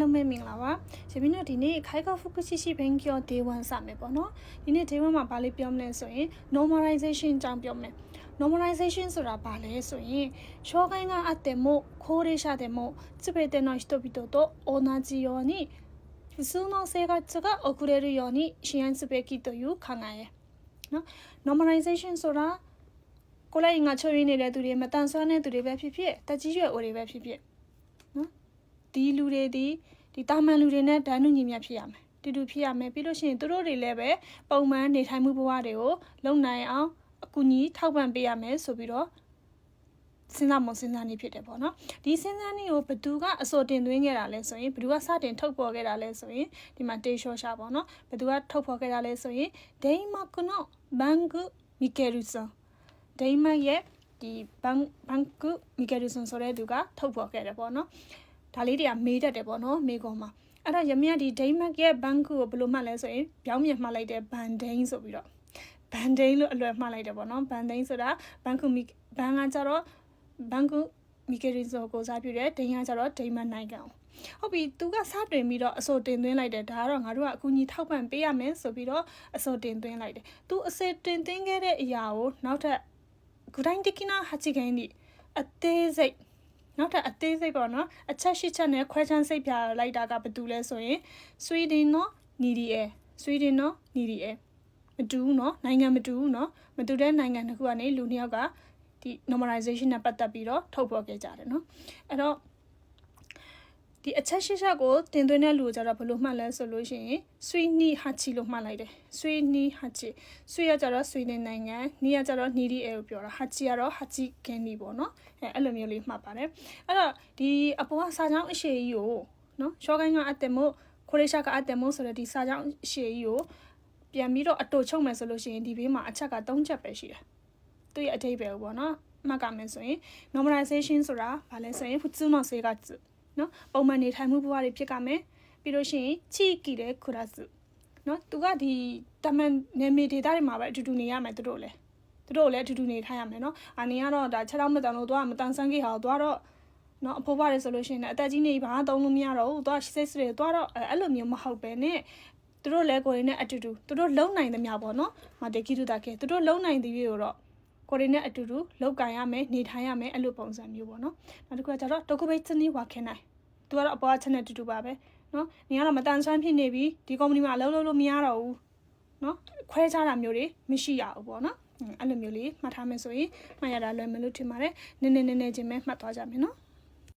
လုံးပဲမင်္ဂလာပါရှင်မင်းတို့ဒီနေ့ခိုင်ကောဖုကုရှိရှိဘင်ကျော် day 1စမယ်ပေါ့နော်ဒီနေ့ day 1မှာဘာလေးပြောမလဲဆိုရင် normalization ကြောင့်ပြောမယ် normalization ဆိုတာဘာလဲဆိုရင်障害があっても高齢者でも全ての人々と同じように普通の生活が送れるように支援すべきという考えနော် normalization ဆိုတာကိုယ်လိုက်ငါချွေးနေတဲ့သူတွေမတန်ဆွမ်းတဲ့သူတွေပဲဖြစ်ဖြစ်တက်ကြီးရွယ်အိုတွေပဲဖြစ်ဖြစ်နော်ဒီလူတွေဒီတာမန်လူတွေနဲ့တန်းတူညီမျှဖြစ်ရမယ်တူတူဖြစ်ရမယ်ပြီးလို့ရှိရင်သူတို့တွေလည်းပဲပုံမှန်နေထိုင်မှုဘဝတွေကိုလုံနိုင်အောင်အကူအညီထောက်ပံ့ပေးရမယ်ဆိုပြီးတော့စဉ်းစားနေဖြစ်တယ်ပေါ့နော်ဒီစဉ်းစားနေကိုဘသူကအစိုးတင်သွင်းခဲ့တာလဲဆိုရင်ဘသူကစတင်ထုတ်ပေါ်ခဲ့တာလဲဆိုရင်ဒီမှာတေရှောရှာပေါ့နော်ဘသူကထုတ်ပေါ်ခဲ့တာလဲဆိုရင်ဒိမတ်ကနောဘန်ဂူမီကယ်ရူဆန်ဒိမတ်ရဲ့ဒီဘန်ဂူမီကယ်ရူဆန်ဆိုတဲ့သူကထုတ်ပေါ်ခဲ့တယ်ပေါ့နော်ဒါလေးတွေကမေးတတ်တယ်ပေါ့နော်မေးကောမှာအဲ့ဒါရမရဒီဒိမတ်ရဲ့ဘန်ဂူကိုဘယ်လိုမှတ်လဲဆိုရင်ပြောင်းပြန်မှတ်လိုက်တဲ့ဘန်ဒိန်းဆိုပြီးတော့ဘန်ဒိန်းလို့အလွယ်မှတ်လိုက်တယ်ပေါ့နော်ဘန်ဒိန်းဆိုတာဘန်ဂူမီဘန်ကကြတော့ဘန်ဂူမီကယ်ရီဆိုကိုစားပြတယ်ဒိန်းကကြတော့ဒိမတ်နိုင်ငံဟုတ်ပြီသူကစတင်ပြီးတော့အစိုးတင်သွင်းလိုက်တယ်ဒါကတော့ငါတို့ကအကူအညီထောက်ပံ့ပေးရမယ်ဆိုပြီးတော့အစိုးတင်သွင်းလိုက်တယ်သူအစိုးတင်သွင်းခဲ့တဲ့အရာကိုနောက်ထပ်ဂူတိုင်းတကိနာဟာချီခိုင်းဒီအသေးစိတ်နောက်ထပ်အသေးစိတ်ပေါ့နော်အချက်၈ချက်နဲ့ခွဲခြမ်းစိတ်ပြလိုက်တာကဘာတူလဲဆိုရင်ဆွီဒင်နော်နီဒီအဲမတူဘူးနော်နိုင်ငံမတူဘူးနော်မတူတဲ့နိုင်ငံတစ်ခုကနေလူနှစ်ယောက်ကဒီ normalization နဲ့ပတ်သက်ပြီးတော့ထုတ်ဖော်ခဲ့ကြတယ်နော်အဲ့တော့ဒီအချက်၈ချက်ကိုတင်သွင်းတဲ့လူကကြတော့ဘယ်လိုမှတ်လဲဆိုလို့ရှိရင်ဆွီနီဟာချီလို့မှတ်လိုက်တယ်ဆွီနီဟာချီဆွီရကြတော့ဆွီဒင်နိုင်ငံနီရကြတော့နီဒီအဲကိုပြောတာဟာချီကတော့ဟာချီကင်နီပေါ့နော်အဲ့လိုမျိုးလေးမှတ်ပါတယ်အဲ့တော့ဒီအပေါ်ကစာကြောင်းအရှိကြီးကိုနော်ရှော့ကိုင်းကအတက်မို့ခိုလေးရှာကအတက်မို့ဆိုတော့ဒီစာကြောင်းအရှိကြီးကိုပြန်ပြီးတော့အတူချုပ်မယ်ဆိုလို့ရှိရင်ဒီဘေးမှာအချက်က၃ချက်ပဲရှိတယ်သူရဲ့အထိပ္ပယ်ပေါ့နော်မှတ်ကမယ်ဆိုရင် normalization ဆိုတာဘာလဲဆိုရင်普通の生活နော်ပုံမှန်နေထိုင်မှုဘဝတွေဖြစ်ကြမယ်ပြီးလို့ရှိရင်ချီကီတဲ့ခူရာစုနော်သူကဒီတမန်နေမီဒေတာတွေမှာပဲအတူတူနေရမယ်သူတို့လည်းအတူတူနေခိုင်းရမယ်နော်အနေကတော့ဒါ6တော့မတန်လို့သွားမတန်ဆန်းကြီးဟာသွားတော့နော်အဖိုးဖားတယ်ဆိုလို့ရှိရင်အသက်ကြီးနေဘာသုံးလို့မရတော့ဘူးသွားစစ်စစ်တွေသွားတော့အဲ့လိုမျိုးမဟုတ်ပဲနဲ့သူတို့လည်းကိုယ်ရင်းနဲ့အတူတူသူတို့လုံနိုင်သမျှပေါ့နော်မတေကီတူတာကေသူတို့လုံနိုင်တဲ့ရွေးကိုတော့ကိုယ်ရင်းနဲ့အတူတူလောက်ကင်ရမယ်နေထိုင်ရမယ်အဲ့လိုပုံစံမျိုးပေါ့နော်နောက်တစ်ခုကကျတော့တကုတ်ပိတ်စနီးဝါခဲနိုင်သူကတော့အပေါ်ချက်နဲ့တူတူပါပဲเนาะနေကတော့မတန်ဆွမ်းဖြစ်နေပြီဒီကုမ္ပဏီမှာအလုပ်လုပ်လို့မရတော့ဘူးเนาะခွဲခြားတာမျိုးတွေမရှိရဘူးပေါ့เนาะအဲ့လိုမျိုးလေးမှတ်ထားမယ်ဆိုရင်မှတ်ရတာလွယ်မလို့ထင်ပါတယ်နည်းနည်းချင်းပဲမှတ်သွားကြမယ်เนาะ